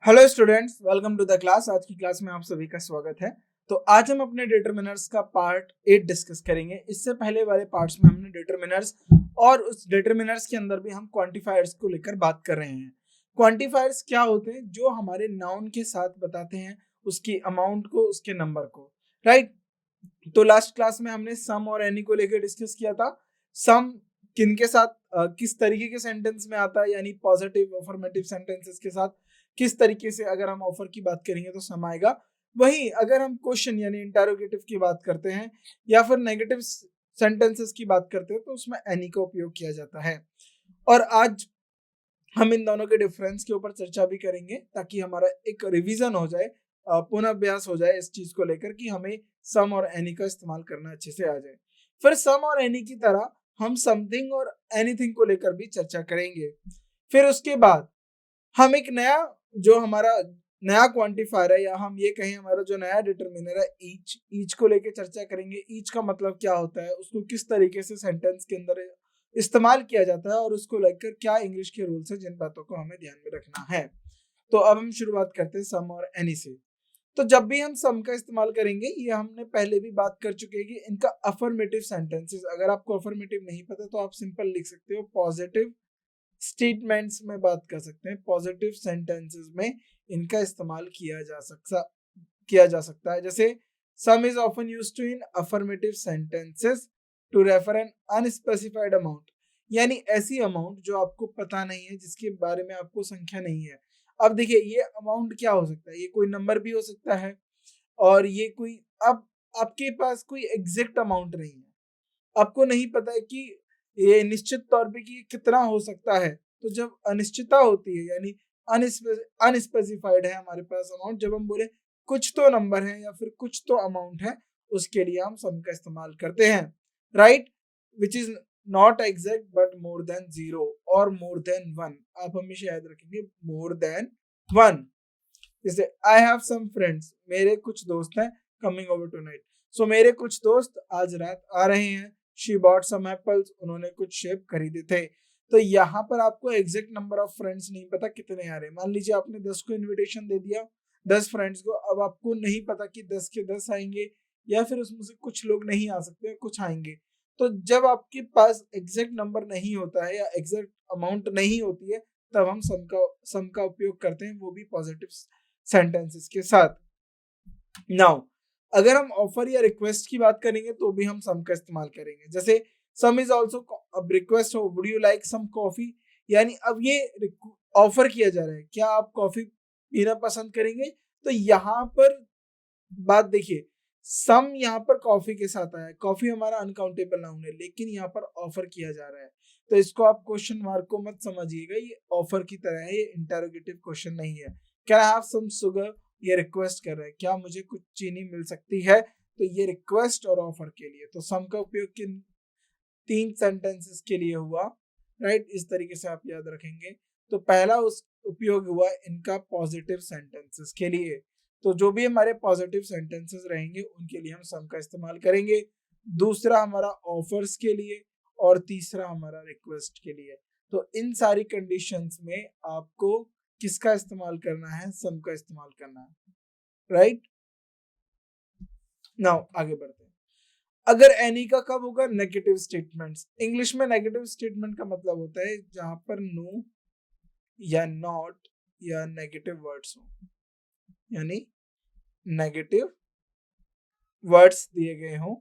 Hello students, welcome to the class. आज की class में आप सभी का स्वागत है। तो आज हम अपने डिटरमिनर्स का पार्ट 8 डिस्कस करेंगे। इससे पहले वाले पार्ट्स में हमने डिटरमिनर्स और उस डिटरमिनर्स के अंदर भी हम क्वांटिफायर्स को लेकर बात कर रहे हैं। क्वांटिफायर्स क्या होते हैं? जो हमारे नाउन के साथ बताते हैं उसकी अमाउंट को, उसके नंबर को, राइट। तो लास्ट क्लास में हमने सम और एनी को लेकर डिस्कस किया था। सम किन के साथ किस तरीके के सेंटेंस में आता है, यानी पॉजिटिव अफर्मेटिव सेंटेंसेस के साथ किस तरीके से अगर हम ऑफर की बात करेंगे तो सम आएगा। वहीं अगर हम क्वेश्चन यानी इंटरोगेटिव की बात करते हैं या फिर नेगेटिव सेंटेंसेस की बात करते हैं तो उसमें एनी का उपयोग किया जाता है। और आज हम इन दोनों के डिफरेंस के ऊपर चर्चा भी करेंगे ताकि हमारा एक रिवीजन हो जाए, पुनर्अभ्यास हो जाए इस चीज को लेकर कि हमें सम और एनी का इस्तेमाल करना अच्छे से आ जाए। फिर सम और एनी की तरह हम समथिंग और एनीथिंग को लेकर भी चर्चा करेंगे। फिर उसके बाद हम एक नया जो हमारा नया क्वांटिफायर है या हम ये कहें हमारा जो नया डिटरमिनर है ईच को लेकर चर्चा करेंगे। ईच का मतलब क्या होता है, उसको किस तरीके से सेंटेंस के अंदर इस्तेमाल किया जाता है और उसको लेकर क्या इंग्लिश के रूल्स है, जिन बातों को हमें ध्यान में रखना है। तो अब हम शुरुआत करते हैं सम और एनी से। तो जब भी हम सम का इस्तेमाल करेंगे, ये हमने पहले भी बात कर चुके हैं कि इनका अफर्मेटिव सेंटेंसेस, अगर आपको अफर्मेटिव नहीं पता तो आप सिंपल लिख सकते हो पॉजिटिव स्टेटमेंट्स में बात कर सकते हैं। पॉजिटिव सेंटेंसेस में इनका इस्तेमाल किया जा सकता है। जैसे some is often used to in affirmative sentences to refer an unspecified amount, यानी ऐसी अमाउंट जो आपको पता नहीं है, जिसके बारे में आपको संख्या नहीं है। अब देखिए, ये अमाउंट क्या हो सकता है? ये कोई नंबर भी हो सकता है और ये कोई, अब आपके पास कोई एग्जैक्ट अमाउंट नहीं है, आपको नहीं पता है कि ये निश्चित तौर पे कि कितना हो सकता है। तो जब अनिश्चितता होती है यानी अनस्पेसिफाइड है हमारे पास अमाउंट, जब हम बोले कुछ तो नंबर है या फिर कुछ तो अमाउंट है, उसके लिए हम सम का इस्तेमाल करते हैं, right. Which is not exact but more than 0 और मोर देन 1। आप हमेशा याद रखेंगे मोर देन 1। जैसे आई हैव सम फ्रेंड्स, मेरे कुछ दोस्त हैं, कमिंग ओवर टुनाइट, सो मेरे कुछ दोस्त आज रात आ रहे हैं। शी बॉट सम एप्पल्स, उन्होंने कुछ सेब खरीदे थे। तो यहाँ पर आपको एग्जैक्ट नंबर ऑफ फ्रेंड्स नहीं पता कितने आ रहे हैं। मान लीजिए आपने 10 को इनविटेशन दे दिया, 10 फ्रेंड्स को। अब आपको नहीं पता कि 10 के 10 आएंगे या फिर उसमें से कुछ लोग नहीं आ सकते, कुछ आएंगे। तो जब आपके पास एग्जैक्ट नंबर नहीं होता है या एग्जैक्ट अमाउंट नहीं होती है, तब हम सम का उपयोग करते हैं, वो भी पॉजिटिव सेंटेंसेस के साथ। नाउ अगर हम ऑफर या रिक्वेस्ट की बात करेंगे तो भी हम सम का इस्तेमाल करेंगे। जैसे सम इज ऑल्सो, अब रिक्वेस्ट हो, would you like some coffee, यानी अब ये ऑफर किया जा रहा है, क्या आप कॉफी पीना पसंद करेंगे? तो यहाँ पर बात देखिए, सम यहाँ पर कॉफी के साथ आया है। कॉफी हमारा अनकाउंटेबल नाउन है, लेकिन यहाँ पर ऑफर किया जा रहा है। तो इसको आप क्वेश्चन मार्क को मत समझिएगा, ये ऑफर की तरह है, ये इंटरोगेटिव क्वेश्चन नहीं है। Can I have some sugar, ये रिक्वेस्ट कर रहा है, क्या मुझे कुछ चीनी मिल सकती है? तो ये रिक्वेस्ट और ऑफर के लिए। तो सम का उपयोग किन 3 सेंटेंसेस के लिए हुआ, राइट। इस तरीके से आप याद रखेंगे। तो पहला उस उपयोग हुआ इनका पॉजिटिव सेंटेंसेस के लिए। तो जो भी हमारे पॉजिटिव सेंटेंसेस रहेंगे उनके लिए हम सम का इस्तेमाल करेंगे। दूसरा हमारा ऑफर्स के लिए और तीसरा हमारा रिक्वेस्ट के लिए। तो इन सारी कंडीशंस में आपको किसका इस्तेमाल करना है? सम का इस्तेमाल करना है, राइट। नाउ आगे बढ़ते हैं। अगर एनी का कब होगा? Negative statements. इंग्लिश में नेगेटिव स्टेटमेंट का मतलब होता है जहां पर नो या नॉट या नेगेटिव वर्ड्स हो, यानी नेगेटिव वर्ड्स दिए गए हों,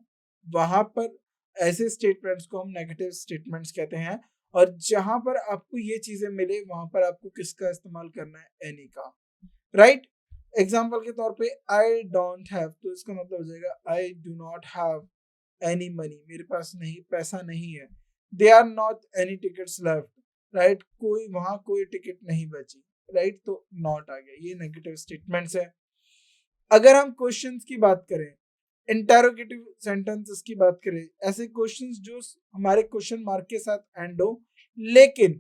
वहां पर ऐसे स्टेटमेंट्स को हम नेगेटिव स्टेटमेंट्स कहते हैं। और जहां पर आपको ये चीजें मिले वहां पर आपको किसका इस्तेमाल करना है? एनी का, राइट। एग्जाम्पल के तौर पे आई डोंट हैव, तो इसका मतलब हो जाएगा I do not have any money, मेरे पास नहीं पैसा नहीं है। They are not any tickets left, right, कोई वहां कोई टिकट नहीं बची, राइट। तो नॉट आ गया, ये नेगेटिव स्टेटमेंट्स है। अगर हम क्वेश्चंस की बात करें, इंटरोगेटिव सेंटेंसेस की बात करें, ऐसे क्वेश्चंस जो हमारे क्वेश्चन मार्क के साथ एंड हो, लेकिन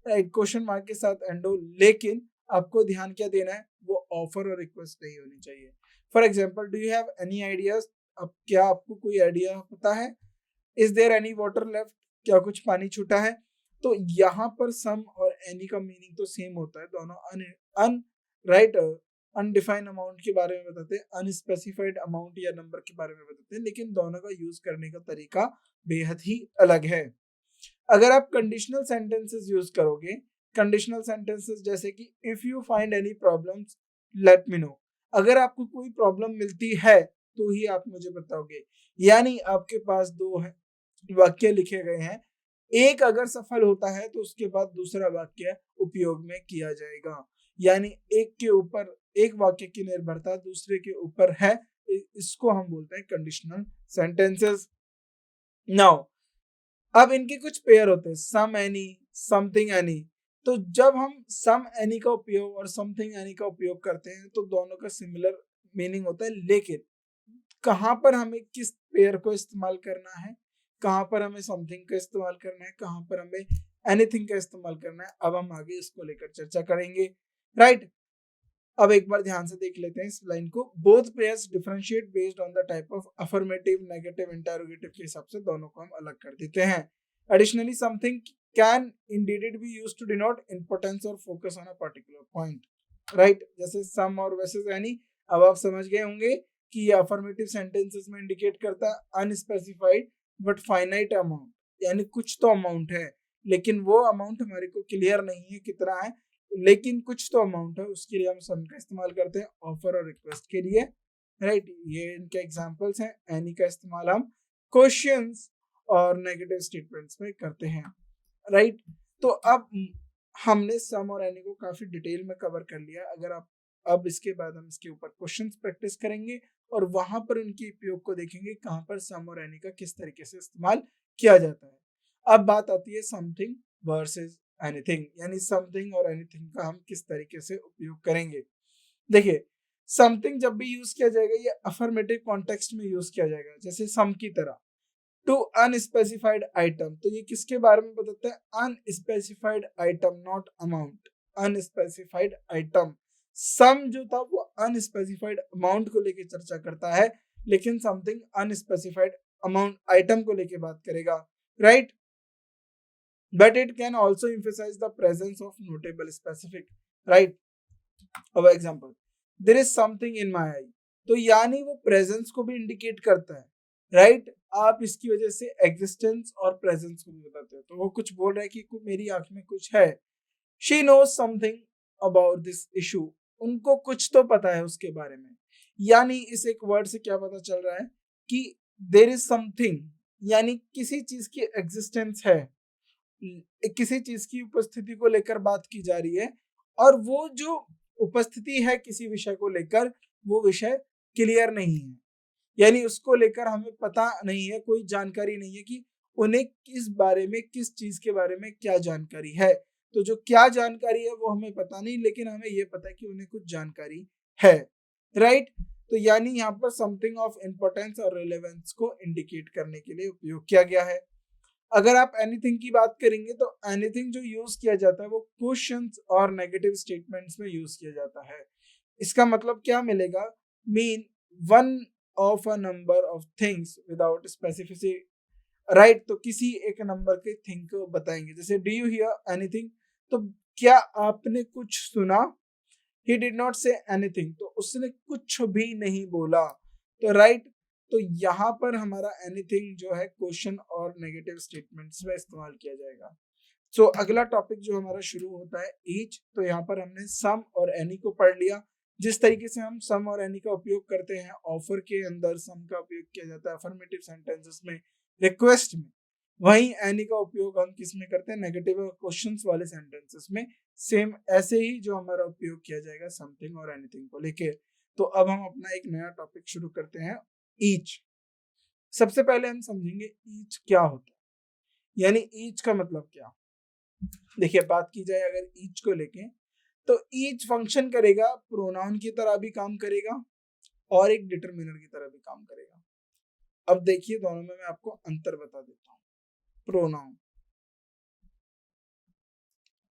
क्वेश्चन मार्क के साथ एंड हो, लेकिन आपको ध्यान क्या देना है? वो ऑफर और रिक्वेस्ट नहीं होनी चाहिए। For example, do you have any ideas, अब क्या आपको कोई आइडिया पता है? Is there any water left, क्या कुछ पानी छूटा है? तो यहाँ पर सम और एनी का मीनिंग तो सेम होता है, दोनों राइट, अनडिफाइंड अमाउंट के बारे में बताते हैं, अनस्पेसिफाइड अमाउंट या नंबर के बारे में बताते हैं, लेकिन दोनों का यूज करने का तरीका बेहद ही अलग है। अगर आप कंडीशनल सेंटेंसेस यूज करोगे, कंडीशनल सेंटेंसेस जैसे कि if you find any problems let me know, अगर आपको कोई प्रॉब्लम मिलती है तो ही आप मुझे बताओगे, यानी आपके पास दो वाक्य लिखे गए हैं, एक अगर सफल होता है तो उसके बाद दूसरा वाक्य उपयोग में किया जाएगा, यानी एक के ऊपर, एक वाक्य की निर्भरता दूसरे के ऊपर है, इसको हम बोलते हैं कंडीशनल सेंटेंसेस। नाउ अब इनके कुछ पेयर होते हैं, सम एनी, समथिंग एनी। तो जब हम सम एनी का उपयोग और समथिंग एनी का उपयोग करते हैं तो दोनों का सिमिलर मीनिंग होता है, लेकिन कहाँ पर हमें किस पेयर को इस्तेमाल करना है, कहाँ पर हमें समथिंग का इस्तेमाल करना है, कहाँ पर हमें एनीथिंग का इस्तेमाल करना है, अब हम आगे इसको लेकर चर्चा करेंगे। राइट, अब एक बार ध्यान से देख लेते हैं इस लाइन को। Both pairs differentiate based on the type of affirmative, negative, interrogative के हिसाब से दोनों को हम अलग कर देते हैं। Additionally something can indeed be used to denote importance और focus on a particular point. Right, जैसे सम और वर्सेस एनी, अब आप समझ गए होंगे कि ये अफर्मेटिव सेंटेंसेस में इंडिकेट करता है अनस्पेसिफाइड बट फाइनाइट अमाउंट, यानी कुछ तो अमाउंट है लेकिन वो अमाउंट हमारे को क्लियर नहीं है कितना है, लेकिन कुछ तो अमाउंट है, उसके लिए हम सम का इस्तेमाल करते हैं ऑफर और रिक्वेस्ट के लिए। राइट, ये इनके एग्जांपल्स हैं। एनी का इस्तेमाल हम क्वेश्चंस और नेगेटिव स्टेटमेंट्स में करते हैं। राइट, तो अब हमने सम और एनी को काफी डिटेल में कवर कर लिया। अगर आप अब इसके बाद हम इसके ऊपर क्वेश्चंस प्रैक्टिस करेंगे और वहां पर उनके उपयोग को देखेंगे, कहां पर सम और एनी का किस तरीके से इस्तेमाल किया जाता है। अब बात आती है समथिंग वर्सेस एनीथिंग, यानी समथिंग और एनीथिंग का हम किस तरीके से उपयोग करेंगे। देखिए, समथिंग जब भी यूज किया जाएगा ये अफर्मेटिव कॉन्टेक्स्ट में यूज किया जाएगा, जैसे सम की तरह। टू अनस्पेसिफाइड आइटम, तो ये किसके बारे में बताता है, unspecified item, not amount, unspecified item. Some जो था वो अनस्पेसिफाइड अमाउंट को लेकर चर्चा करता है, लेकिन समथिंग अनस्पेसिफाइड अमाउंट आइटम को लेकर बात करेगा। Right, but it can also emphasize the presence of notable specific। right, अब example, there is something in my eye, तो यानी वो प्रेजेंस को भी इंडिकेट करता है। राइट, आप इसकी वजह से एग्जिस्टेंस और प्रेजेंस को भी बताते हैं, तो वो कुछ बोल रहा है कि मेरी आंख में कुछ है। she knows something about this issue, उनको कुछ तो पता है उसके बारे में, यानी इस एक वर्ड से क्या पता चल रहा है कि there is something, यानी किसी चीज की एग्जिस्टेंस है, किसी चीज की उपस्थिति को लेकर बात की जा रही है, और वो जो उपस्थिति है किसी विषय को लेकर, वो विषय क्लियर नहीं है, यानी उसको लेकर हमें पता नहीं है, कोई जानकारी नहीं है कि उन्हें किस बारे में, किस चीज के बारे में क्या जानकारी है। तो जो क्या जानकारी है वो हमें पता नहीं, लेकिन हमें ये पता है कि उन्हें कुछ जानकारी है। राइट, तो यानी यहाँ पर समथिंग ऑफ इंपॉर्टेंस और रिलेवेंस को इंडिकेट करने के लिए उपयोग किया गया है। अगर आप एनीथिंग की बात करेंगे तो एनीथिंग जो यूज किया जाता है वो क्वेश्चंस और नेगेटिव स्टेटमेंट्स में यूज किया जाता है। इसका मतलब क्या मिलेगा, mean one of a number of things without specificity. Right, तो किसी एक नंबर के थिंग को बताएंगे, जैसे डू यू हियर एनीथिंग, तो क्या आपने कुछ सुना। He did not say anything, तो उसने कुछ भी नहीं बोला। तो राइट, तो यहाँ पर हमारा एनीथिंग जो है क्वेश्चन और नेगेटिव स्टेटमेंट्स में इस्तेमाल किया जाएगा। सो अगला टॉपिक जो हमारा शुरू होता है ईच, तो यहाँ पर हमने सम और एनी को पढ़ लिया। जिस तरीके से हम सम और एनी का उपयोग करते हैं, ऑफर के अंदर सम का उपयोग किया जाता है अफर्मेटिव सेंटेंसेस में, रिक्वेस्ट में, वहीं एनी का उपयोग हम किस में करते हैं, नेगेटिव और क्वेश्चंस वाले सेंटेंसेस में। सेम ऐसे ही जो हमारा उपयोग किया जाएगा समथिंग और एनीथिंग को लेके। तो अब हम अपना एक नया टॉपिक शुरू करते हैं, ईच। सबसे पहले हम समझेंगे ईच क्या होता है, यानी ईच का मतलब क्या। देखिए, बात की जाए अगर ईच को लेके, तो ईच फंक्शन करेगा प्रोनाउन की तरह भी काम करेगा और एक डिटरमिनर की तरह भी काम करेगा। अब देखिए दोनों में मैं आपको अंतर बता देता हूँ। प्रोनाउन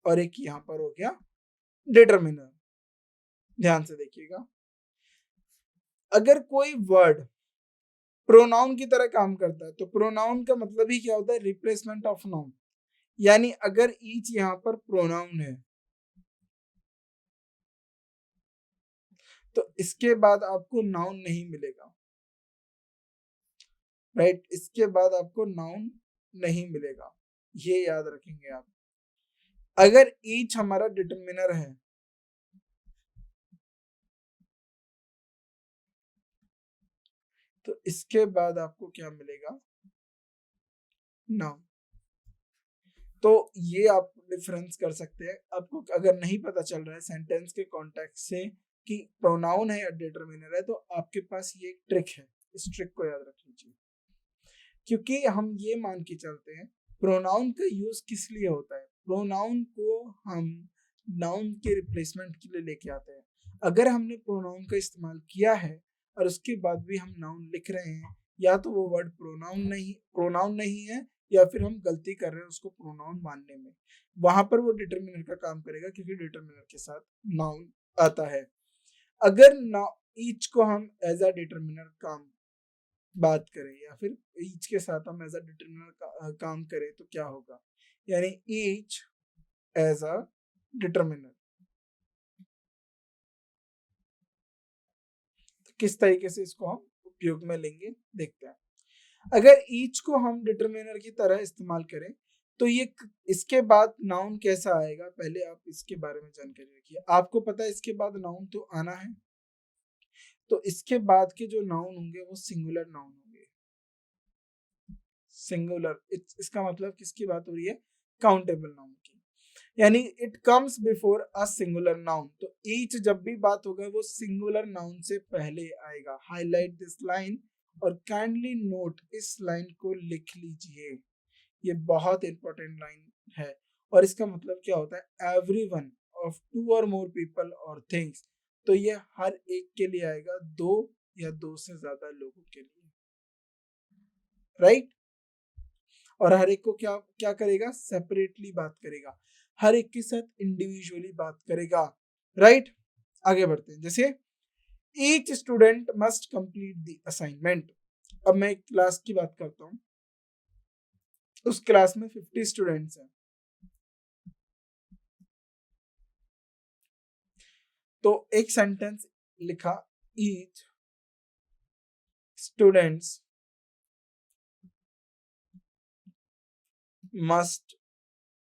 और एक यहाँ पर हो गया डिटरमिनर। ध्यान से देखिएगा, अगर कोई वर्ड प्रोनाउन की तरह काम करता है तो प्रोनाउन का मतलब ही क्या होता है, रिप्लेसमेंट ऑफ नाउन। यानी अगर ईच यहाँ पर प्रोनाउन है तो इसके बाद आपको नाउन नहीं मिलेगा, राइट, इसके बाद आपको नाउन नहीं मिलेगा, ये याद रखेंगे आप। अगर ईच हमारा डिटरमिनर है तो इसके बाद आपको क्या मिलेगा, नाउन। तो ये आप डिफरेंस कर सकते हैं। आपको अगर नहीं पता चल रहा है सेंटेंस के कॉन्टेक्स्ट से कि प्रोनाउन है या डिटरमिनर है, तो आपके पास ये एक ट्रिक है, इस ट्रिक को याद रख लीजिए। क्योंकि हम ये मान के चलते हैं प्रोनाउन का यूज किस लिए होता है, प्रोनाउन को हम नाउन के रिप्लेसमेंट के लिए लेके आते हैं। अगर हमने प्रोनाउन का इस्तेमाल किया है और उसके बाद भी हम नाउन लिख रहे हैं, या तो वो वर्ड प्रोनाउन नहीं है, या फिर हम गलती कर रहे हैं उसको प्रोनाउन मानने में, वहां पर वो डिटरमिनर का काम करेगा, क्योंकि डिटरमिनर के साथ नाउन आता है। अगर ईच को हम एज अ डिटरमिनर काम बात करें, या फिर ईच के साथ हम एज अ डिटरमिनर काम करें, तो क्या होगा, यानी ईच एज अ डिटरमिनर। तो किस तरीके से इसको हम उपयोग में लेंगे देखते हैं। अगर ईच को हम डिटरमिनर की तरह इस्तेमाल करें तो ये इसके बाद नाउन कैसा आएगा, पहले आप इसके बारे में जानकारी रखिए। आपको पता है इसके बाद नाउन तो आना है, तो इसके बाद के जो नाउन होंगे वो सिंगुलर नाउन होंगे। सिंगुलर, इसका मतलब किसकी बात हो रही है, काउंटेबल नाउन की, यानी it comes before a singular noun. तो ईच जब भी बात होगा वो सिंगुलर नाउन से पहले आएगा। हाईलाइट दिस लाइन और काइंडली नोट, इस लाइन को लिख लीजिए, ये बहुत इंपॉर्टेंट लाइन है। और इसका मतलब क्या होता है, एवरीवन ऑफ टू और मोर पीपल और थिंग्स। तो ये हर एक के लिए आएगा, दो या दो से ज्यादा लोगों के लिए, राइट। और हर एक को क्या क्या करेगा, सेपरेटली बात करेगा, हर एक के साथ इंडिविजुअली बात करेगा, राइट। आगे बढ़ते हैं। जैसे each student must complete the assignment. अब मैं एक क्लास की बात करता हूँ, उस क्लास में 50 स्टूडेंट्स हैं, तो एक सेंटेंस लिखा, ईच स्टूडेंट्स मस्ट,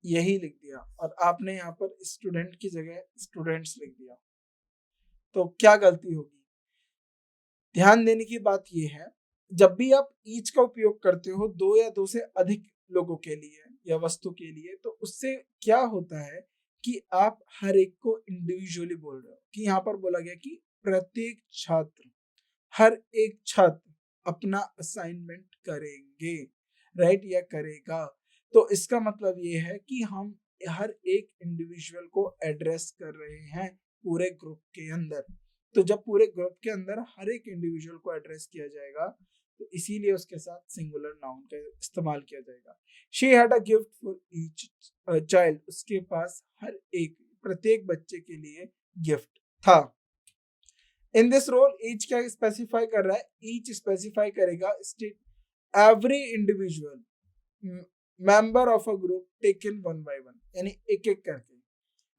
यही लिख दिया, और आपने यहाँ पर स्टूडेंट की जगह स्टूडेंट्स लिख दिया, तो क्या गलती होगी। ध्यान देने की बात यह है, जब भी आप ईच का उपयोग करते हो दो या दो से अधिक लोगों के लिए या वस्तु के लिए, तो उससे क्या होता है कि आप हर एक को इंडिविजुअली बोल रहे हो। कि यहाँ पर बोला गया कि प्रत्येक छात्र, हर एक छात्र अपना असाइनमेंट करेंगे, राइट, या करेगा। तो इसका मतलब ये है कि हम हर एक इंडिविजुअल को एड्रेस कर रहे हैं पूरे ग्रुप के अंदर। तो जब पूरे ग्रुप के अंदर हर एक इंडिविजुअल को एड्रेस किया जाएगा, तो इसीलिए उसके साथ सिंगुलर नाउन का इस्तेमाल किया जाएगा। She had a gift for each child, उसके पास हर एक, प्रत्येक बच्चे के लिए गिफ्ट था। इन दिस रोल ईच क्या स्पेसिफाई कर रहा है, ईच स्पेसिफाई करेगा state every individual member of a group taken one by one, यानी एक एक करके,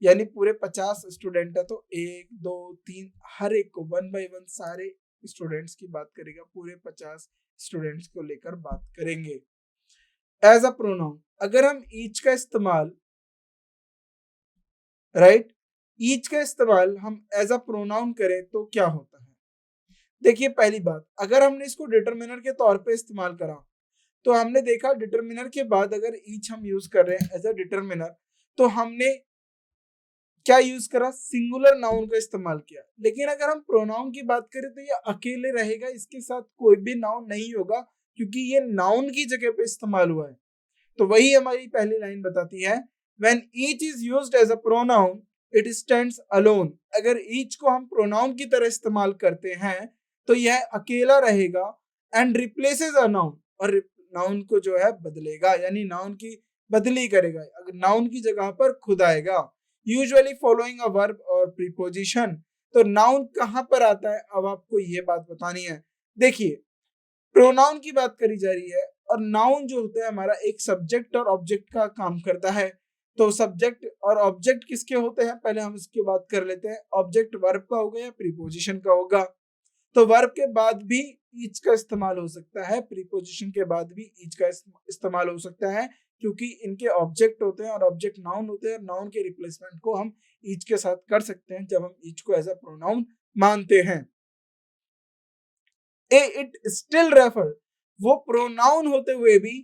यानी पूरे 50 स्टूडेंट है तो 1 2 3 हर एक को वन बाय वन सारे स्टूडेंट्स की बात करेगा, पूरे 50 स्टूडेंट्स को लेकर बात करेंगे। एज अ प्रोनाउन, अगर हम ईच का इस्तेमाल, राइट, ईच का इस्तेमाल हम एज अ प्रोनाउन करें तो क्या होता है। देखिए पहली बात, अगर हमने इसको डिटरमिनर के तौर पे इस्तेमाल करा, तो हमने देखा डिटरमिनर के बाद अगर ईच हम यूज कर रहे हैं एज अ डिटरमिनर, तो हमने क्या यूज करा, सिंगुलर नाउन का इस्तेमाल किया। लेकिन अगर हम प्रोनाउन की बात करें तो ये अकेले रहेगा, इसके साथ कोई भी नाउन नहीं होगा, क्योंकि ये नाउन की जगह पे इस्तेमाल हुआ है। तो वही हमारी पहली लाइन बताती है, when each is used as a pronoun it stands alone। अगर each को हम प्रोनाउन की तरह इस्तेमाल करते हैं तो यह अकेला रहेगा, and replaces a noun, और नाउन को जो है बदलेगा, यानी नाउन की बदली करेगा, अगर नाउन की जगह पर खुद आएगा। यूजुअली फॉलोइंग अ वर्ब और प्रीपोजिशन। तो नाउन कहां पर आता है, अब आपको ये बात बतानी है। देखिए प्रोनाउन की बात करी जा रही है, और नाउन जो होता है हमारा एक सब्जेक्ट और ऑब्जेक्ट का काम करता है। तो सब्जेक्ट और ऑब्जेक्ट किसके होते हैं, पहले हम इसकी बात कर लेते हैं। ऑब्जेक्ट वर्ब का होगा या प्रीपोजिशन का होगा। तो वर्ब के बाद भी ईच का इस्तेमाल हो सकता है, प्रीपोजिशन के बाद भी ईच का इस्तेमाल हो सकता है, क्योंकि इनके ऑब्जेक्ट होते हैं और ऑब्जेक्ट नाउन होते हैं। नाउन के रिप्लेसमेंट को हम ईच के साथ कर सकते हैं जब हम ईच को एज अ प्रोनाउन मानते हैं। इट स्टिल रेफर, वो प्रोनाउन होते हुए भी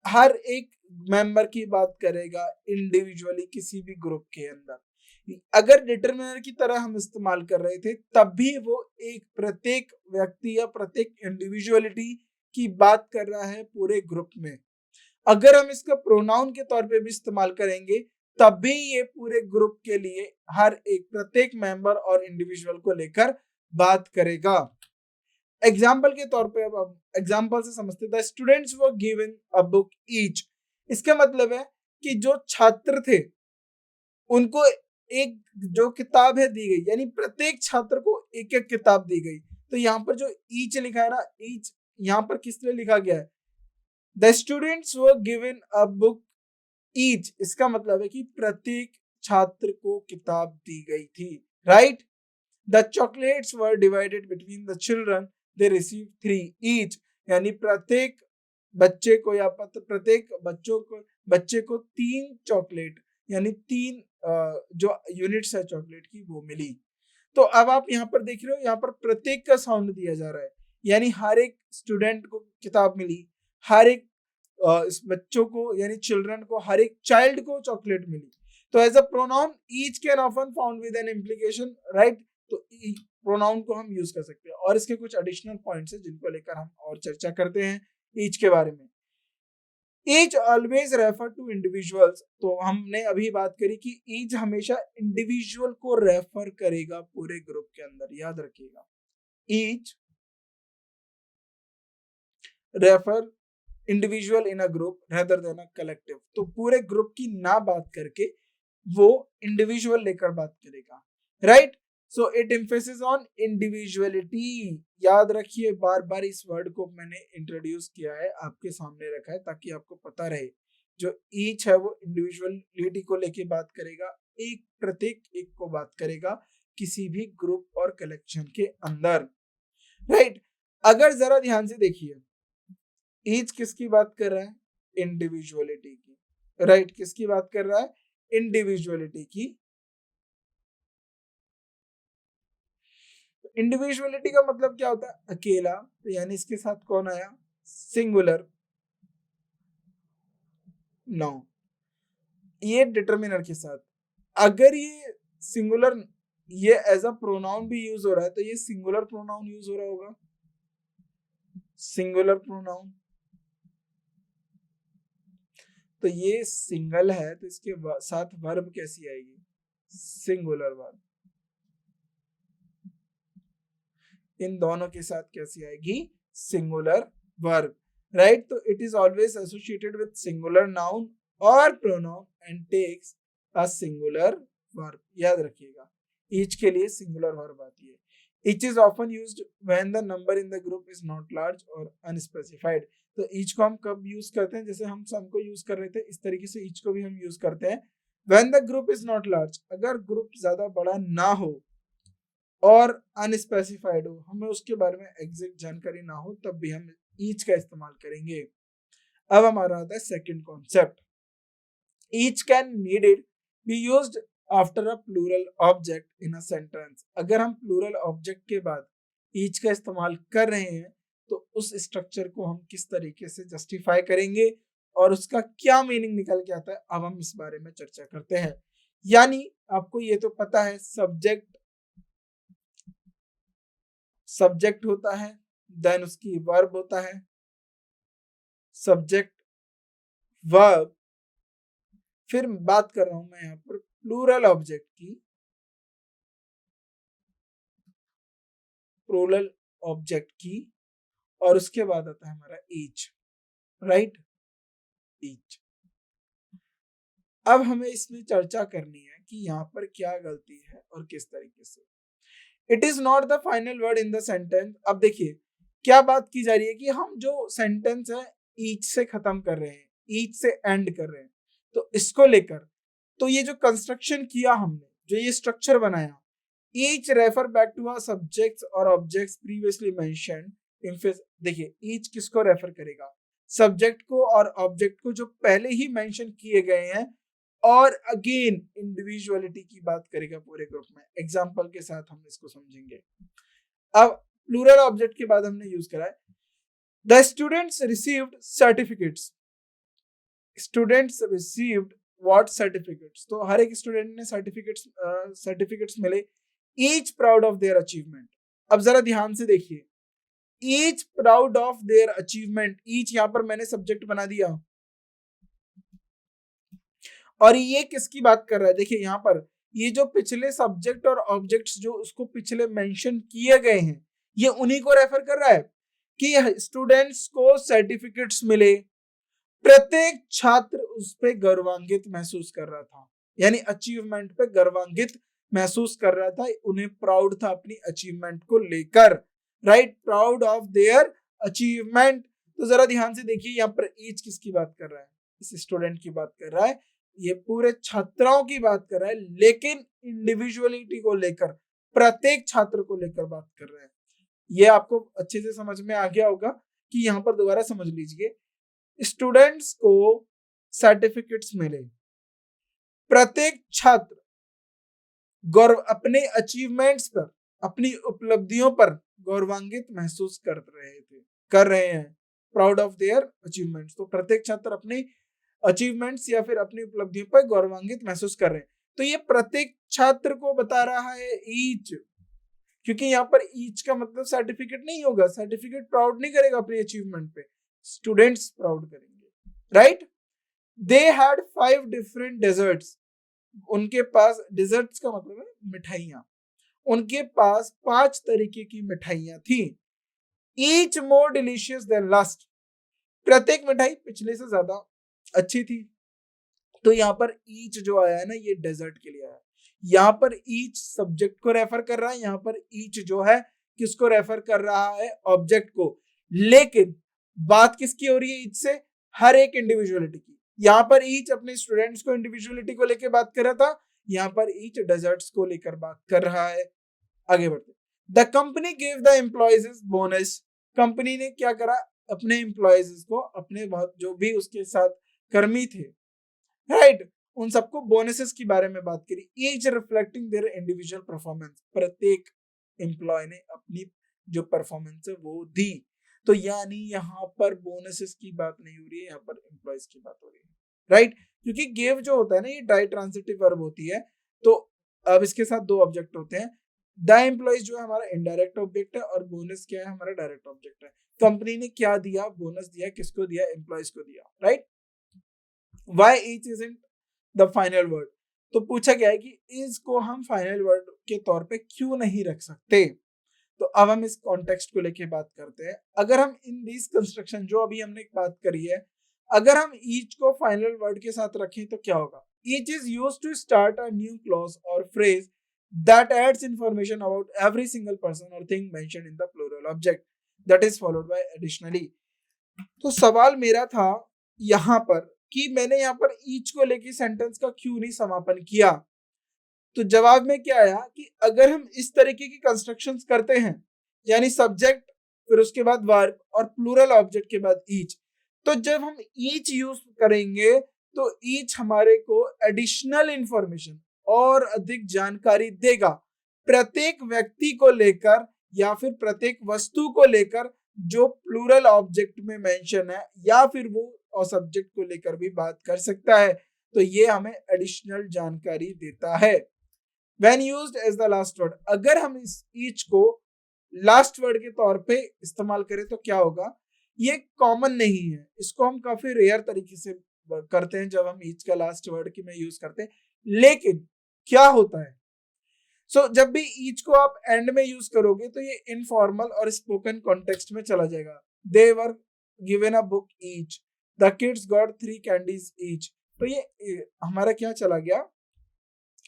हर एक मेंबर की बात करेगा इंडिविजुअली किसी भी ग्रुप के अंदर। अगर डिटरमिनर की तरह हम इस्तेमाल कर रहे थे तब भी वो एक प्रत्येक व्यक्ति या प्रत्येक इंडिविजुअलिटी की बात कर रहा है पूरे ग्रुप में। अगर हम इसका प्रोनाउन के तौर पे भी इस्तेमाल करेंगे तब भी ये पूरे ग्रुप के लिए हर एक प्रत्येक मेंबर और इंडिविजुअल को लेकर बात करेगा। एग्जाम्पल के तौर पे अब एग्जाम्पल से समझते थे, students were given a book each. इसका मतलब है कि जो छात्र थे उनको एक जो किताब है दी गई, यानी प्रत्येक छात्र को एक एक किताब दी गई। तो यहाँ पर जो ईच लिखा है ना, ईच यहाँ पर किस लिए लिखा गया है, the students were given a book each, इसका मतलब है कि प्रत्येक छात्र को किताब दी गई थी, right. The chocolates were divided between the children, they receive 3 each, यानी प्रत्येक बच्चे को या प्रत्येक बच्चे को 3 चॉकलेट यानी 3 जो यूनिट्स है चॉकलेट की वो मिली। तो अब आप यहाँ पर देख रहे हो, यहाँ पर प्रत्येक का साउंड दिया जा रहा है, यानी हर एक स्टूडेंट को किताब मिली, हर एक इस बच्चों को यानी चिल्ड्रन को, हर एक चाइल्ड को चॉकलेट मिली। तो as a pronoun each can often found with an implication, right. तो प्रोनाउन को हम यूज कर सकते हैं और इसके कुछ एडिशनल पॉइंट्स हैं जिनको लेकर हम और चर्चा करते हैं ईच के बारे में। Each always refer to individuals, तो हमने अभी बात करी कि ईच हमेशा इंडिविजुअल को रेफर करेगा पूरे ग्रुप के अंदर, याद रखिएगा। Each refer individual in a group rather than a collective, तो पूरे ग्रुप की ना बात करके वो इंडिविजुअल लेकर बात करेगा, right. So it emphasis on individuality, याद रखिए, बार बार इस वर्ड को मैंने इंट्रोड्यूस किया है, आपके सामने रखा है ताकि आपको पता रहे। जो ईच है वो इंडिविजुअलिटी को लेके बात करेगा, एक प्रत्येक एक को बात करेगा किसी भी ग्रुप और कलेक्शन के अंदर, राइट। अगर जरा ध्यान से देखिए, ईच किसकी बात कर रहा है, इंडिविजुअलिटी की, राइट। किसकी बात कर रहा है, इंडिविजुअलिटी की। इंडिविजुअलिटी का मतलब क्या होता है, अकेला, तो यानी इसके साथ कौन आया, सिंगुलर नाउन, ये डिटरमिनर के साथ। अगर ये सिंगुलर, ये एज अ प्रोनाउन भी यूज हो रहा है तो ये सिंगुलर प्रोनाउन यूज हो रहा होगा, सिंगुलर प्रोनाउन। तो ये सिंगल है तो इसके साथ वर्ब कैसी आएगी, सिंगुलर वर्ब। इन दोनों के साथ कैसी आएगी, सिंगुलर वर्ब, राइट। तो it is always associated with singular noun और pronoun and takes a singular verb, याद रखिएगा। ईच के लिए सिंगुलर वर्ब आती है। Each is often used when the number in the group is not large और unspecified. तो ईच को हम कब यूज करते हैं, जैसे हम सम को यूज कर रहे थे इस तरीके से ईच को भी हम यूज करते हैं। When the group is not large, अगर ग्रुप ज्यादा बड़ा ना हो और अनस्पेसिफाइड हो, हमें उसके बारे में एग्जैक्ट जानकारी ना हो, तब भी हम ईच का इस्तेमाल करेंगे। अब हमारा आता है second concept, each can needed be used after a plural object in a sentence. अगर हम प्लूरल ऑब्जेक्ट के बाद ईच का इस्तेमाल कर रहे हैं तो उस स्ट्रक्चर को हम किस तरीके से जस्टिफाई करेंगे और उसका क्या मीनिंग निकल के आता है, अब हम इस बारे में चर्चा करते हैं। यानी आपको ये तो पता है, सब्जेक्ट होता है, देन उसकी वर्ब होता है, सब्जेक्ट वर्ब, फिर बात कर रहा हूं मैं यहाँ पर प्लूरल ऑब्जेक्ट की, प्लूरल ऑब्जेक्ट की, और उसके बाद आता है हमारा ईच, राइट, ईच। अब हमें इसमें चर्चा करनी है कि यहाँ पर क्या गलती है और किस तरीके से। It is not the final word in the sentence. अब देखिए क्या बात की जा रही है कि हम जो सेंटेंस है ईच से खत्म कर रहे हैं, ईच से एंड कर रहे हैं, तो इसको लेकर तो ये जो कंस्ट्रक्शन किया हमने, जो ये स्ट्रक्चर बनाया, each refer back to subjects और objects previously mentioned in phase. देखिए ईच किसको रेफर करेगा, सब्जेक्ट को और ऑब्जेक्ट को जो पहले ही मेंशन किए गए हैं, और अगेन इंडिविजुअलिटी की बात करेगा पूरे ग्रुप में। एग्जांपल के साथ हम इसको समझेंगे। अब प्लूरल ऑब्जेक्ट के बाद हमने यूज करा है the students received certificates. Students received what certificates, तो हर एक स्टूडेंट ने सर्टिफिकेट्स मिले। Each proud of their achievement. अब जरा ध्यान से देखिए, each proud of their achievement, each यहां पर मैंने सब्जेक्ट बना दिया, और ये किसकी बात कर रहा है, देखिए यहां पर ये जो पिछले सब्जेक्ट और ऑब्जेक्ट्स जो उसको पिछले मेंशन किए गए हैं, ये उन्हीं को रेफर कर रहा है कि स्टूडेंट्स को सर्टिफिकेट्स मिले, प्रत्येक छात्र उस पे गर्वान्वित महसूस कर रहा था, यानी अचीवमेंट पे गर्वान्वित महसूस कर रहा था, उन्हें प्राउड था अपनी अचीवमेंट को लेकर, right, proud of their achievement. तो जरा ध्यान से देखिए यहाँ पर ईच किसकी बात कर रहा है, इस स्टूडेंट की बात कर रहा है, ये पूरे छात्राओं की बात कर रहा है, लेकिन इंडिविजुअलिटी को लेकर, प्रत्येक छात्र को लेकर बात कर रहा है। ये आपको अच्छे से समझ में आ गया होगा कि यहाँ पर दोबारा समझ लीजिए, स्टूडेंट्स को सर्टिफिकेट्स मिले, प्रत्येक छात्र गौरव अपने अचीवमेंट्स पर, अपनी उपलब्धियों पर गौरवान्वित महसूस कर रहे हैं, प्राउड ऑफ देयर अचीवमेंट्स। तो प्रत्येक छात्र अपने अचीवमेंट्स या फिर अपनी उपलब्धियों पर गौरवान्वित महसूस कर रहे हैं। तो ये प्रत्येक छात्र को बता रहा है ईच, क्योंकि यहाँ पर ईच का मतलब सर्टिफिकेट नहीं होगा, सर्टिफिकेट प्राउड नहीं करेगा अपने अचीवमेंट पे, स्टूडेंट्स प्राउड करेंगे, right. They had 5 different desserts, उनके पास, डेजर्ट्स का मतलब है मिठाइयां, उनके पास 5 तरीके की मिठाइयां थी। ईच मोर डिलीशियस देन लास्ट, प्रत्येक मिठाई पिछले से ज्यादा अच्छी थी। तो यहाँ पर ईच जो आया है ना, ये डेजर्ट के लिए आया। यहाँ पर ईच सब्जेक्ट को रेफर कर रहा है, यहाँ पर ईच जो है किसको रेफर कर रहा है, ऑब्जेक्ट को। लेकिन बात किसकी हो रही है ईच से, हर एक इंडिविजुअलिटी की। यहाँ पर ईच अपने स्टूडेंट्स को इंडिविजुअलिटी को लेकर बात कर रहा था, यहाँ पर ईच डेजर्ट्स को लेकर बात कर रहा है। आगे बढ़ते, the company give the employees bonus, company ने क्या करा, अपने एम्प्लॉयज को, अपने जो भी उसके साथ कर्मी थे, राइट, उन सबको बोनसेस के बारे में बात करी। Each reflecting their individual performance, प्रत्येक एम्प्लॉय ने अपनी जो परफॉर्मेंस है वो दी। तो यानी यहाँ पर बोनसेस की बात नहीं हो रही है, यहाँ पर एम्प्लॉयज की बात हो रही है, राइट, क्योंकि गिव जो होता है ना, ये डाई ट्रांजिटिव वर्ब होती है। तो अब इसके साथ 2 ऑब्जेक्ट होते हैं, द एम्प्लॉयज जो है हमारा इनडायरेक्ट ऑब्जेक्ट है, और बोनस क्या है, हमारा डायरेक्ट ऑब्जेक्ट है। कंपनी ने क्या दिया, बोनस दिया, किसको दिया, एम्प्लॉयज को दिया, right. Why each isn't the final word, तो पूछा गया है कि इज को हम फाइनल वर्ड के तौर पे क्यों नहीं रख सकते। तो अब हम इस कॉन्टेक्स्ट को लेके बात करते हैं। अगर हम इन दिस कंस्ट्रक्शन जो अभी हमने बात करी है, अगर हम ईच को फाइनल वर्ड के साथ रखें तो क्या होगा, each is used to start a new clause और phrase that adds information about every single person or thing mentioned in the plural object that is followed by additionally। तो सवाल मेरा था यहाँ पर कि मैंने यहाँ पर ईच को लेके सेंटेंस का क्यों नहीं समापन किया। तो जवाब में क्या आया कि अगर हम इस तरीके की कंस्ट्रक्शंस करते हैं, यानी सब्जेक्ट फिर उसके बाद वर्ब और प्लूरल ऑब्जेक्ट के बाद ईच, तो जब हम ईच यूज करेंगे तो ईच हमारे को एडिशनल इंफॉर्मेशन और अधिक जानकारी देगा, प्रत्येक व्यक्ति को लेकर या फिर प्रत्येक वस्तु को लेकर जो प्लूरल ऑब्जेक्ट में मेंशन है, या फिर वो और सब्जेक्ट को लेकर भी बात कर सकता है। तो ये हमें एडिशनल जानकारी देता है। When used as the last word, अगर हम इस each को लास्ट वर्ड के तौर पे इस्तेमाल करें तो क्या होगा, ये कॉमन नहीं है, इसको हम काफी रेयर तरीके से करते हैं जब हम each का लास्ट वर्ड की में यूज करते हैं। लेकिन क्या होता है, जब भी each को आप एंड में यूज करोगे तो ये इनफॉर्मल और स्पोकन कॉन्टेक्स्ट में चला जाएगा। They were given a book each, the kids got 3 candies each। तो ये हमारा क्या चला गया,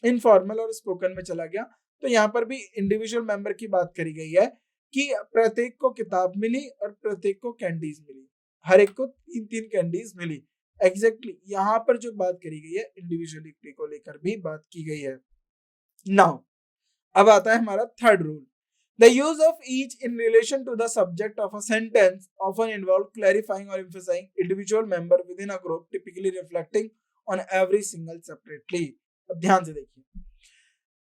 इनफॉर्मल और स्पोकन में चला गया। तो यहाँ पर भी इंडिविजुअल मेंबर की बात करी गई है कि प्रत्येक को किताब मिली और प्रत्येक को कैंडीज मिली, हर एक को 3-3 कैंडीज मिली। एग्जैक्टली यहाँ पर जो बात करी गई है इंडिविजुअलिटी को लेकर भी बात की गई है। नाउ अब आता है हमारा third rule. The use of each in relation to the subject of a sentence often involve clarifying or emphasizing individual member within a group, typically reflecting on every single separately। अब ध्यान से देखिए,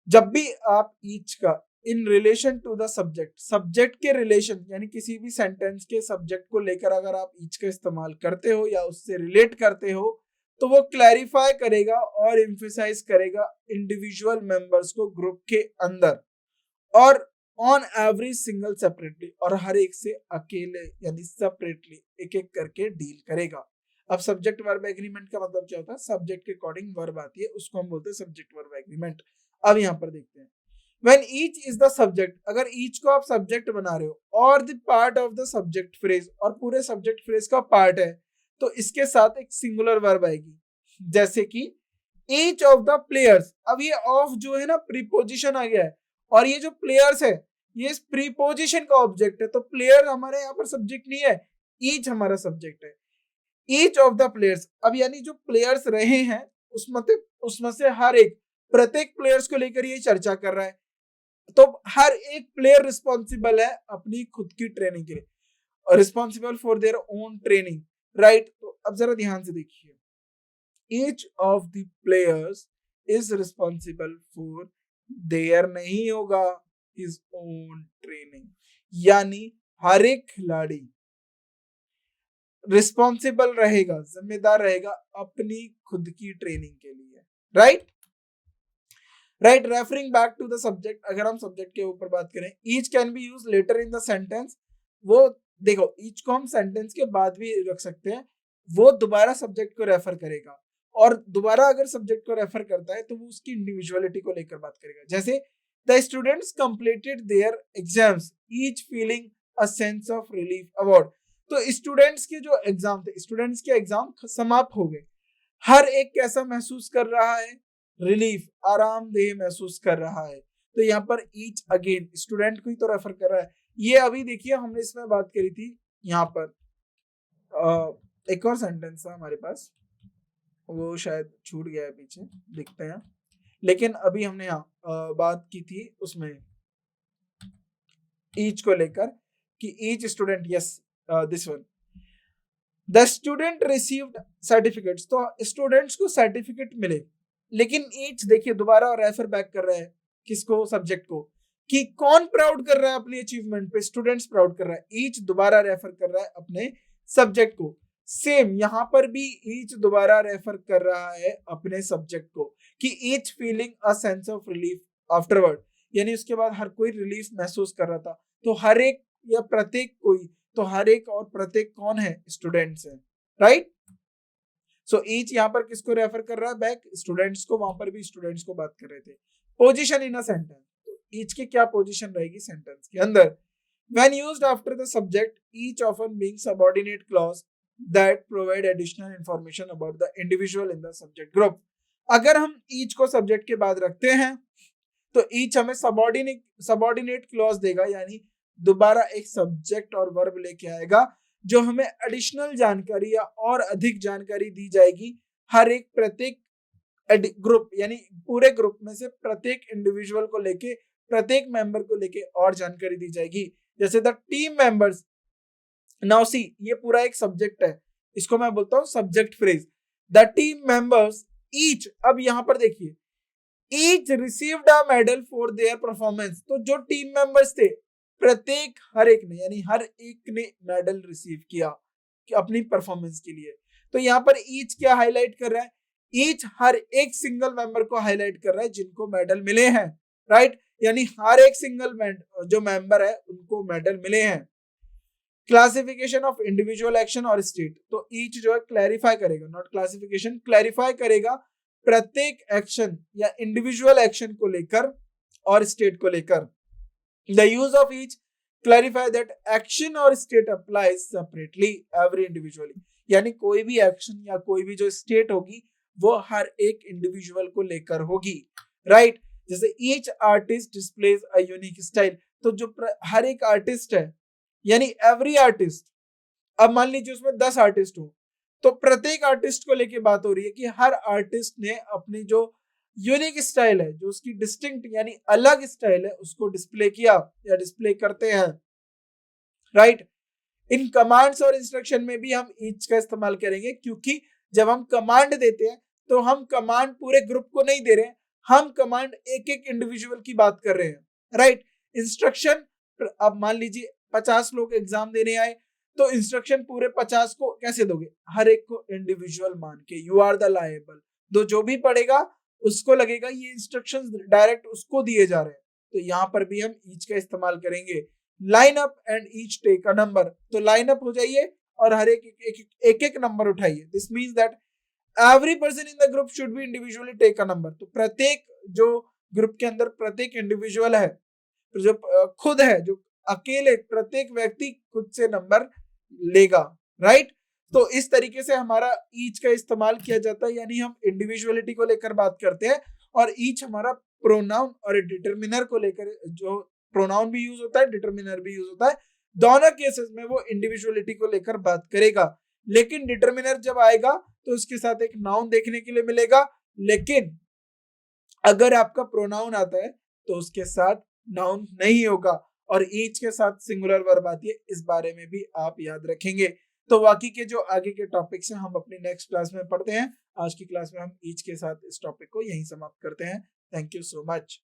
जब भी आप each का in relation to the subject के relation यानी किसी भी सेंटेंस के सब्जेक्ट को लेकर अगर आप each का इस्तेमाल करते हो या उससे रिलेट करते हो तो वो क्लैरिफाई करेगा और एम्फेसाइज करेगा इंडिविजुअल मेंबर्स को ग्रुप के अंदर और ऑन एवरी सिंगल सेपरेटली, और हर एक से अकेले यानी सेपरेटली एक एक करके डील करेगा। अब सब्जेक्ट वर्ब एग्रीमेंट का मतलब क्या होता है? सब्जेक्ट के अकॉर्डिंग वर्ब आती है, उसको हम बोलते हैं सब्जेक्ट वर्ब एग्रीमेंट। अब यहाँ पर देखते हैं, when each is the subject, अगर ईच को आप सब्जेक्ट बना रहे हो और the part of the subject phrase, और पूरे सब्जेक्ट फ्रेज का पार्ट है, तो इसके साथ एक सिंगुलर वर्ब आएगी, जैसे कि ईच ऑफ द प्लेयर्स। अब ये ऑफ जो है ना प्रीपोजिशन आ गया है, और ये जो प्लेयर्स है ये प्रीपोजिशन का ऑब्जेक्ट है, तो प्लेयर हमारे यहाँ पर सब्जेक्ट नहीं है, ईच हमारा सब्जेक्ट है। ईच ऑफ द प्लेयर्स, अब यानी जो प्लेयर्स रहे हैं उसमें से हर एक, प्रत्येक प्लेयर्स को लेकर ये चर्चा कर रहा है, तो हर एक प्लेयर रिस्पॉन्सिबल है अपनी खुद की ट्रेनिंग के लिए, responsible for their own training, right. तो अब जरा ध्यान से देखिए, each of the players is responsible for their नहीं होगा हिज ओन ट्रेनिंग, यानी हर एक खिलाड़ी रिस्पॉन्सिबल रहेगा, जिम्मेदार रहेगा अपनी खुद की ट्रेनिंग के लिए, right. Referring back to the subject, अगर हम सब्जेक्ट के ऊपर बात करें, each can be use later in the sentence. वो देखो, ईच को हम सेंटेंस के बाद भी रख सकते हैं, वो दोबारा सब्जेक्ट को रेफर करेगा, और दोबारा अगर सब्जेक्ट को रेफर करता है तो वो उसकी इंडिविजुअलिटी को लेकर बात करेगा। जैसे the students completed their exams each feeling a sense of relief award. तो स्टूडेंट्स के जो एग्जाम थे, स्टूडेंट्स के एग्जाम समाप्त हो गए, हर एक कैसा महसूस कर रहा है? रिलीफ, आरामदेह महसूस कर रहा है। तो यहाँ पर ईच अगेन स्टूडेंट को ही तो रेफर कर रहा है। ये अभी देखिए हमने इसमें बात करी थी, यहाँ पर एक और सेंटेंस था हमारे पास, वो शायद छूट गया है पीछे, देखते हैं। लेकिन अभी हमने यहाँ बात की थी उसमें ईच को लेकर कि each student, yes this one, the student received certificates, तो स्टूडेंट्स को सर्टिफिकेट मिले, लेकिन ईच देखिए दोबारा रेफर बैक कर रहा है किसको? सब्जेक्ट को, कि कौन प्राउड कर रहा है अपनी अचीवमेंट पे? स्टूडेंट्स प्राउड कर रहा है। ईच दोबारा रेफर कर रहा है अपने सब्जेक्ट को। सेम यहाँ पर भी ईच दोबारा रेफर कर रहा है अपने सब्जेक्ट को, कि each feeling a sense of relief afterward, यानी उसके बाद हर कोई रिलीफ महसूस कर रहा था। तो हर एक या प्रत्येक कोई, तो हर एक और प्रत्येक कौन है? स्टूडेंट्स है, राइट। सो ईच यहाँ पर किसको रेफर कर रहा है? बैक स्टूडेंट्स को, वहां पर भी स्टूडेंट्स को बात कर रहे थे। पोजीशन इन अ सेंटेंस, तो ईच की क्या पोजीशन रहेगी सेंटेंस के अंदर? When used after the subject, each often being subordinate clause that provide additional information about the individual in the subject group। अगर हम each को subject के बाद रखते हैं तो each हमें subordinate clause देगा, यानी दोबारा एक subject और verb लेके आएगा जो हमें एडिशनल जानकारी या और अधिक जानकारी दी जाएगी हर एक प्रत्येक ग्रुप, यानी पूरे ग्रुप में से प्रत्येक इंडिविजुअल को लेके, प्रत्येक मेंबर को लेके और जानकारी दी जाएगी। जैसे the team members, now see ये पूरा एक सब्जेक्ट है, इसको मैं बोलता हूं subject phrase. The team members each, अब यहां पर देखिए, each received a medal for their performance, तो जो टीम मेंबर्स थे प्रत्येक, हर एक ने, यानी हर एक ने मेडल रिसीव किया कि अपनी परफॉर्मेंस के लिए। तो यहाँ पर ईच क्या हाईलाइट कर रहा है? ईच हर एक सिंगल मेंबर को हाईलाइट कर रहा है जिनको मेडल मिले हैं, राइट, यानी हर एक सिंगल जो मेंबर है उनको मेडल मिले हैं। क्लासिफिकेशन ऑफ इंडिविजुअल एक्शन और स्टेट, तो ईच जो है क्लैरिफाई करेगा, नॉट क्लासिफिकेशन, क्लैरिफाई करेगा प्रत्येक एक्शन या इंडिविजुअल एक्शन को लेकर और स्टेट को लेकर। The use of each clarify that action और state applies separately every individually, यानी कोई भी एक्शन या कोई भी जो स्टेट होगी वो हर एक इंडिविजुअल को लेकर होगी, राइट। जैसे each artist displays a unique style, तो जो हर एक आर्टिस्ट है, यानी एवरी आर्टिस्ट, अब मान लीजिए उसमें 10 आर्टिस्ट हो, तो प्रत्येक आर्टिस्ट को लेके बात हो रही है कि हर आर्टिस्ट ने अपनी जो यूनिक स्टाइल है, जो उसकी डिस्टिंक्ट यानी अलग स्टाइल है, उसको डिस्प्ले किया या डिस्प्ले करते हैं, राइट। इन कमांड्स और इंस्ट्रक्शन में भी हम ईच का इस्तेमाल करेंगे, क्योंकि जब हम कमांड देते हैं तो हम कमांड पूरे ग्रुप को नहीं दे रहे हैं, हम कमांड एक एक इंडिविजुअल की बात कर रहे हैं, राइट। इंस्ट्रक्शन, अब मान लीजिए 50 लोग एग्जाम देने आए, तो इंस्ट्रक्शन पूरे 50 को कैसे दोगे, हर एक को इंडिविजुअल मान के, यू आर द लायबल। तो जो भी पढ़ेगा उसको लगेगा ये इंस्ट्रक्शंस डायरेक्ट उसको दिए जा रहे हैं, तो यहाँ पर भी हम ईच का इस्तेमाल करेंगे। Line up and each take a number, तो लाइन अप हो जाइए और हर एक नंबर उठाइए। This means that every person in the group should be individually take a number. तो प्रत्येक जो ग्रुप के अंदर प्रत्येक इंडिविजुअल है, तो जो खुद है, जो अकेले प्रत्येक व्यक्ति खुद से नंबर लेगा, राइट। तो इस तरीके से हमारा ईच का इस्तेमाल किया जाता है, यानी हम इंडिविजुअलिटी को लेकर बात करते हैं, और ईच हमारा प्रोनाउन और डिटरमिनर को लेकर, जो प्रोनाउन भी यूज होता है, डिटरमिनर भी यूज होता है, दोनों केसेस में वो इंडिविजुअलिटी को लेकर बात करेगा। लेकिन डिटरमिनर जब आएगा तो उसके साथ एक नाउन देखने के लिए मिलेगा, लेकिन अगर आपका प्रोनाउन आता है तो उसके साथ नाउन नहीं होगा, और ईच के साथ सिंगुलर वर्ब आती है, इस बारे में भी आप याद रखेंगे। तो बाकी के जो आगे के टॉपिक्स हैं हम अपनी नेक्स्ट क्लास में पढ़ते हैं। आज की क्लास में हम ईच के साथ इस टॉपिक को यहीं समाप्त करते हैं। Thank you so much.